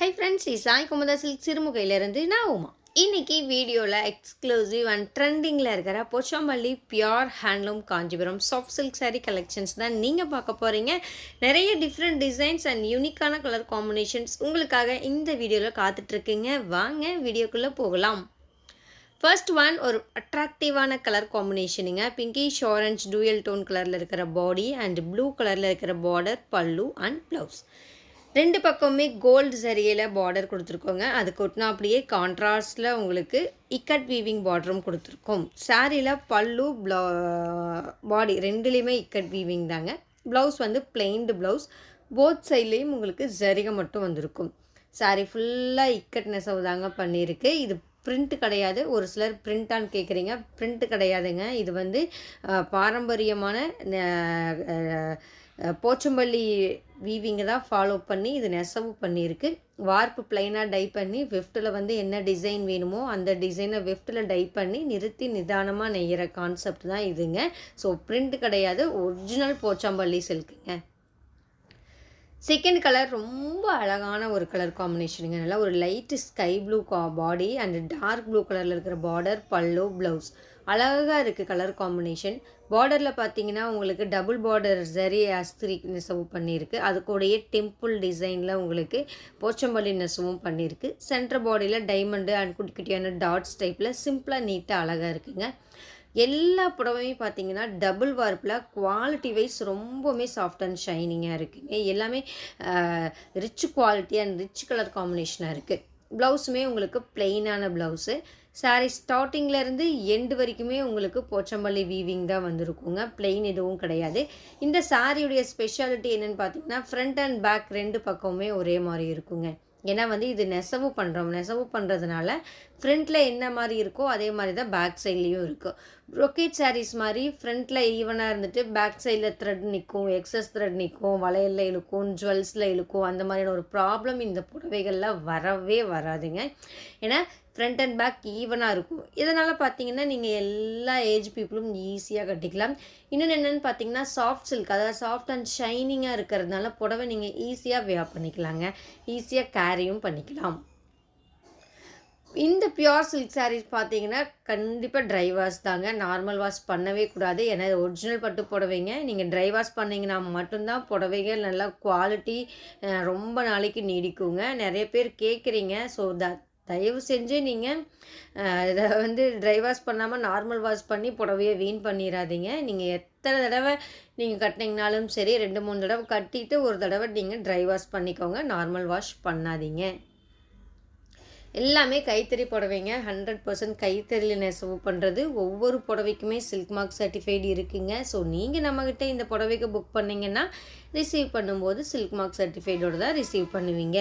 High friends, Sai Kumudha silk சிறுமுகையிலேருந்து நான் உமா. இன்னைக்கு வீடியோவில் எக்ஸ்க்ளூசிவ் அண்ட் ட்ரெண்டிங்கில் இருக்கிற Pochampally pure handloom Kanchipuram soft silk saree collections தான் நீங்கள் பார்க்க போகிறீங்க. நிறைய டிஃப்ரெண்ட் டிசைன்ஸ் அண்ட் யூனிக்கான கலர் காம்பினேஷன்ஸ் உங்களுக்காக இந்த வீடியோவில் காத்துட்ருக்குங்க. வாங்க வீடியோக்குள்ளே போகலாம். ஃபர்ஸ்ட் ஒன் ஒரு அட்ராக்டிவான கலர் காம்பினேஷனுங்க. பிங்கிஷ் ஆரஞ்ச் டூயல் டோன் கலரில் இருக்கிற பாடி அண்ட் ப்ளூ கலரில் இருக்கிற பார்டர், பல்லு அண்ட் ப்ளவுஸ். ரெண்டு பக்கமுமே கோல்டு சரியில் பார்டர் கொடுத்துருக்கோங்க. அதுக்கு ஒட்டினாப்படியே கான்ட்ராஸ்டில் உங்களுக்கு இக்கட் வீவிங் பார்டரும் கொடுத்துருக்கோம். சாரியில் பல்லு பாடி ரெண்டுலேயுமே இக்கட் வீவிங் தாங்க. ப்ளவுஸ் வந்து பிளெயின்டு ப்ளவுஸ். போத் சைட்லேயும் உங்களுக்கு ஜரிகை மட்டும் வந்திருக்கும். சாரி ஃபுல்லாக இக்கட் நெசவு தாங்க பண்ணியிருக்கு. இது பிரிண்ட் கிடையாது. ஒரு சிலர் பிரிண்டான்னு கேட்குறீங்க. பிரிண்ட் கிடையாதுங்க. இது வந்து பாரம்பரியமான போச்சம்பள்ளி வீவிங்கை தான் ஃபாலோ பண்ணி இது நெசவு பண்ணியிருக்கு. வார்ப்பு பிளைனாக டை பண்ணி வெஃப்ட்டில் வந்து என்ன டிசைன் வேணுமோ அந்த டிசைனை வெஃப்ட்டில் டை பண்ணி நிறுத்தி நிதானமாக நெய்கிற கான்செப்ட் தான் இதுங்க. ஸோ பிரிண்ட் கிடையாது, ஒரிஜினல் போச்சம்பள்ளி சில்க்குங்க. செகண்ட் கலர் ரொம்ப அழகான ஒரு கலர் காம்பினேஷனுங்க. நல்லா ஒரு light sky blue body and dark blue கலரில் இருக்கிற பார்டர், பல்லு, ப்ளவுஸ் அழகாக இருக்குது கலர் காம்பினேஷன். பார்டரில் பார்த்தீங்கன்னா உங்களுக்கு டபுள் பார்டர் ஜரி அஸ்திரி நெசவு பண்ணியிருக்கு. அது கூடயே டெம்பிள் டிசைனில் உங்களுக்கு போச்சம்பள்ளி நெசவும் பண்ணியிருக்கு. சென்டர் பாடியில் டைமண்டு அண்ட் குட்டி குட்டியான டாட்ஸ் டைப்பில் சிம்பிளாக நீட்டாக அழகாக இருக்குங்க. எல்லா புடவையும் பார்த்தீங்கன்னா டபுள் வார்ப்பில் குவாலிட்டி வைஸ் ரொம்பவுமே சாஃப்ட் அண்ட் ஷைனிங்காக இருக்குங்க. எல்லாமே rich quality and rich colour காம்பினேஷனாக இருக்குது. ப்ளவுஸுமே உங்களுக்கு பிளெயினான ப்ளவுஸு. சாரீ ஸ்டார்டிங்லேருந்து எண்டு வரைக்குமே உங்களுக்கு போச்சம்பள்ளி வீவிங் தான் வந்திருக்குங்க. பிளெயின் எதுவும் கிடையாது. இந்த சாரியுடைய ஸ்பெஷாலிட்டி என்னென்னு பார்த்தீங்கன்னா ஃப்ரண்ட் அண்ட் பேக் ரெண்டு பக்கமுமே ஒரே மாதிரி இருக்குங்க. ஏன்னா வந்து இது நெசவு பண்ணுறதுனால ஃப்ரண்ட்டில் என்ன மாதிரி இருக்கோ அதே மாதிரி தான் பேக் சைட்லேயும் இருக்கும். ப்ரொக்கேட் சாரீஸ் மாதிரி ஃப்ரண்ட்டில் ஈவனாக இருந்துட்டு பேக் சைடில் த்ரெட் நிற்கும், எக்ஸஸ் த்ரெட் நிற்கும், வளையலில் இழுக்கும், ஜுவல்ஸில் இழுக்கும். அந்த மாதிரியான ஒரு ப்ராப்ளம் இந்த புடவைகளில் வரவே வராதுங்க. ஏன்னா ஃப்ரண்ட் அண்ட் பேக் ஈவனாக இருக்கும். இதனால் பார்த்தீங்கன்னா நீங்கள் எல்லா ஏஜ் பீப்புளும் ஈஸியாக கட்டிக்கலாம். இன்னொன்று என்னென்னு பார்த்தீங்கன்னா சாஃப்ட் சில்க், அதாவது சாஃப்ட் அண்ட் ஷைனிங்காக இருக்கிறதுனால புடவை நீங்கள் ஈஸியாக வேர் பண்ணிக்கலாங்க. ஈஸியாக கேரியும் பண்ணிக்கலாம். இந்த பியோர் சில்க் சாரீஸ் பார்த்தீங்கன்னா கண்டிப்பாக ட்ரை வாஷ் தாங்க. நார்மல் வாஷ் பண்ணவே கூடாது. ஏன்னா ஒரிஜினல் பட்டு புடவைங்க. நீங்கள் ட்ரை வாஷ் பண்ணிங்கன்னா மட்டும்தான் புடவைகள் நல்லா குவாலிட்டி ரொம்ப நாளைக்கு நீடிக்குங்க. நிறைய பேர் கேட்குறீங்க. ஸோ தயவு செஞ்சு நீங்கள் இதை வந்து ட்ரை வாஷ் பண்ணாமல் நார்மல் வாஷ் பண்ணி புடவையை வீண் பண்ணிடாதீங்க. நீங்கள் எத்தனை தடவை நீங்கள் கட்டினீங்கனாலும் சரி 2-3 தடவை கட்டிட்டு ஒரு தடவை நீங்கள் ட்ரை வாஷ் பண்ணிக்கோங்க. நார்மல் வாஷ் பண்ணாதீங்க. எல்லாமே கைத்தறி புடவைங்க. 100% கைத்தறியில் நெசவு பண்ணுறது. ஒவ்வொரு புடவைக்குமே சில்க் மார்க் சர்டிஃபைடு இருக்குங்க. ஸோ நீங்கள் நம்மக்கிட்ட இந்த புடவைக்கு புக் பண்ணிங்கன்னா ரிசீவ் பண்ணும்போது சில்க் மார்க் சர்டிஃபைடோடு தான் ரிசீவ் பண்ணுவீங்க.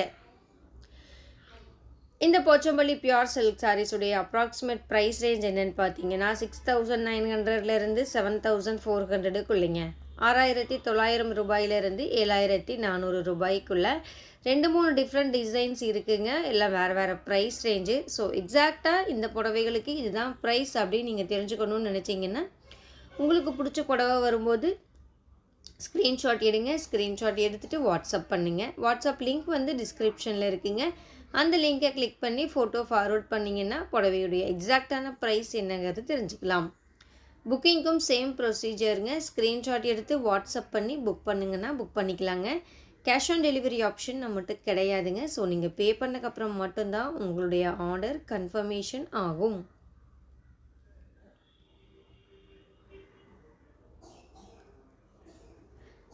இந்த போச்சம்பள்ளி பியோர் சில்க் சாரீஸுடைய அப்ராக்சிமேட் ப்ரைஸ் ரேஞ்ச் என்னென்னு பார்த்தீங்கன்னா 6900 7400 6900 ரூபாயிலிருந்து 7400 ரூபாய்க்குள்ளே 2-3 டிஃப்ரெண்ட் டிசைன்ஸ் இருக்குங்க. எல்லாம் வேறு ப்ரைஸ் ரேஞ்சு. ஸோ எக்ஸாக்டாக இந்த புடவைகளுக்கு இதுதான் ப்ரைஸ் அப்படின்னு நீங்கள் தெரிஞ்சுக்கணுன்னு நினச்சிங்கன்னா உங்களுக்கு பிடிச்ச புடவை வரும்போது ஸ்க்ரீன்ஷாட் எடுங்க. ஸ்க்ரீன்ஷாட் எடுத்துகிட்டு வாட்ஸ்அப் பண்ணுங்கள். வாட்ஸ்அப் லிங்க் வந்து டிஸ்கிரிப்ஷனில் இருக்குங்க. அந்த லிங்கை கிளிக் பண்ணி ஃபோட்டோ ஃபார்வர்ட் பண்ணிங்கன்னா புடவையுடைய எக்ஸாக்டான ப்ரைஸ் என்னங்கிறது தெரிஞ்சுக்கலாம். புக்கிங்க்கும் சேம் ப்ரொசீஜருங்க. ஸ்க்ரீன்ஷாட் எடுத்து வாட்ஸ்அப் பண்ணி புக் பண்ணுங்கன்னா புக் பண்ணிக்கலாங்க. கேஷ் ஆன் டெலிவரி ஆப்ஷன் நம்மகிட்ட கிடையாதுங்க. ஸோ நீங்கள் பே பண்ணக்கப்புறம் மட்டும்தான் உங்களுடைய ஆர்டர் கன்ஃபர்மேஷன் ஆகும்.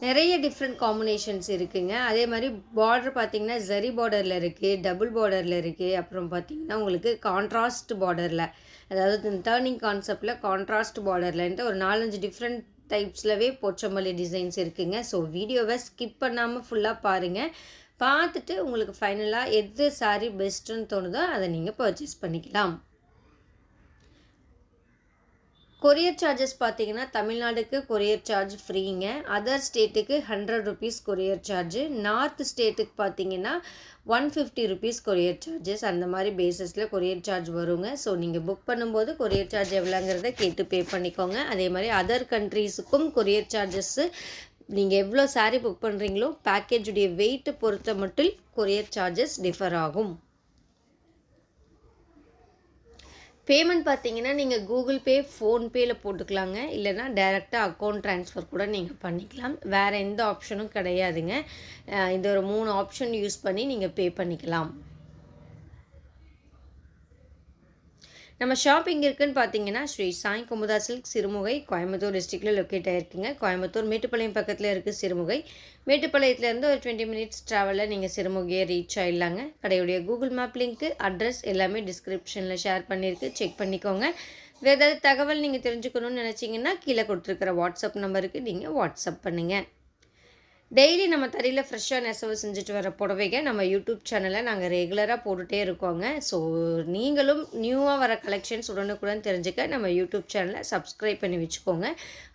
நிறைய டிஃப்ரெண்ட் காம்பினேஷன்ஸ் இருக்குங்க. அதே மாதிரி பார்டர் பார்த்திங்கன்னா ஜரி பார்டரில் இருக்குது, டபுள் பார்டரில் இருக்குது. அப்புறம் பார்த்திங்கன்னா உங்களுக்கு கான்ட்ராஸ்ட் பார்டரில், அதாவது டர்னிங் கான்செப்டில் கான்ட்ராஸ்ட் பார்டர்லன்ட்டு ஒரு 4-5 டிஃப்ரெண்ட் டைப்ஸ்லவே போச்சம்பள்ளி டிசைன்ஸ் இருக்குங்க. ஸோ வீடியோவை ஸ்கிப் பண்ணாமல் ஃபுல்லாக பாருங்கள். பார்த்துட்டு உங்களுக்கு ஃபைனலாக எது சாரி பெஸ்ட்டுன்னு தோணுதோ அதை நீங்கள் பர்ச்சேஸ் பண்ணிக்கலாம். கொரியர் சார்ஜஸ் பார்த்தீங்கன்னா தமிழ்நாடுக்கு கொரியர் சார்ஜ் ஃப்ரீங்க. அதர் ஸ்டேட்டுக்கு 100 rupees கொரியர் சார்ஜு. நார்த் ஸ்டேட்டுக்கு பார்த்தீங்கன்னா 150 rupees கொரியர் சார்ஜஸ். அந்த மாதிரி பேசிஸில் கொரியர் சார்ஜ் வருங்க. ஸோ நீங்கள் புக் பண்ணும்போது கொரியர் சார்ஜ் எவ்வளோங்கிறத கேட்டு பே பண்ணிக்கோங்க. அதே மாதிரி அதர் கண்ட்ரீஸுக்கும் கொரியர் சார்ஜஸ்ஸு நீங்கள் எவ்வளோ சாரீ புக் பண்ணுறீங்களோ பேக்கேஜுடைய வெயிட்டை பொறுத்த மட்டும் கொரியர் சார்ஜஸ் டிஃபர் ஆகும். பேமெண்ட் பார்த்தீங்கன்னா நீங்கள் கூகுள் பே, ஃபோன்பேயில் போட்டுக்கலாங்க. இல்லைனா டைரெக்டாக அக்கௌண்ட் ட்ரான்ஸ்ஃபர் கூட நீங்கள் பண்ணிக்கலாம். வேறு எந்த ஆப்ஷனும் கிடையாதுங்க. இந்த ஒரு 3 ஆப்ஷன் யூஸ் பண்ணி நீங்கள் பே பண்ணிக்கலாம். நம்ம ஷாப்பிங் இருக்குன்னு பார்த்தீங்கன்னா ஸ்ரீ சாய் குமுதா சில்க் சிறுமுகை கோயம்புத்தூர் டிஸ்ட்ரிக்டில் லொக்கேட் ஆகிருக்குங்க. கோயம்புத்தூர் மேட்டுப்பாளையம் பக்கத்தில் இருக்குது சிறுமுகை. மேட்டுப்பாளையத்துலேருந்து ஒரு 20 மினிட்ஸ் ட்ராவலில் நீங்கள் சிறுமுகையை ரீச் ஆகிடலாங்க. கடையுடைய கூகுள் மேப் லிங்க்கு, அட்ரஸ் எல்லாமே டிஸ்கிரிப்ஷனில் ஷேர் பண்ணியிருக்கு, செக் பண்ணிக்கோங்க. வேறு ஏதாவது தகவல் நீங்கள் தெரிஞ்சுக்கணும்னு நினச்சிங்கன்னா கீழே கொடுத்துருக்கிற வாட்ஸ்அப் நம்பருக்கு நீங்கள் வாட்ஸ்அப் பண்ணுங்கள். டெய்லி நம்ம தறியில் ஃப்ரெஷ்ஷாக நெசவு செஞ்சுட்டு வர புடவைங்க நம்ம யூடியூப் சேனலில் நாங்கள் ரெகுலராக போட்டுகிட்டே இருக்கோங்க. ஸோ நீங்களும் நியூவாக வர கலெக்ஷன்ஸ் உடனுக்குடன் தெரிஞ்சுக்க நம்ம யூடியூப் சேனலை சப்ஸ்கிரைப் பண்ணி வச்சுக்கோங்க.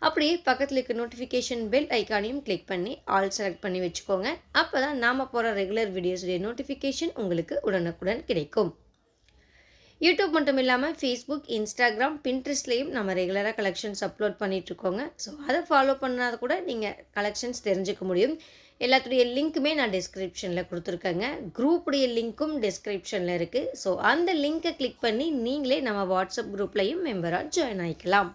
அப்படியே பக்கத்தில் இருக்க நோட்டிஃபிகேஷன் பெல் ஐக்கானையும் கிளிக் பண்ணி ஆல் செலக்ட் பண்ணி வச்சுக்கோங்க. அப்போ தான் நாம் போகிற ரெகுலர் வீடியோஸுடைய நோட்டிஃபிகேஷன் உங்களுக்கு உடனுக்குடன் கிடைக்கும். யூடியூப் மட்டும் இல்லாமல் ஃபேஸ்புக், இன்ஸ்டாகிராம், பின்ட்ரெஸ்ட்லேயும் நம்ம ரெகுலராக கலெக்ஷன்ஸ் அப்லோட் பண்ணிகிட்ருக்கோங்க. ஸோ அதை ஃபாலோ பண்ணாத கூட நீங்கள் கலெக்ஷன்ஸ் தெரிஞ்சுக்க முடியும். எல்லாத்துடைய லிங்க்குமே நான் டிஸ்கிரிப்ஷனில் கொடுத்துருக்கேங்க. குரூப்புடைய லிங்க்கும் டிஸ்கிரிப்ஷனில் இருக்குது. ஸோ அந்த லிங்க்கை கிளிக் பண்ணி நீங்களே நம்ம வாட்ஸ்அப் குரூப்லேயும் மெம்பராக ஜாயின் ஆகிக்கலாம்.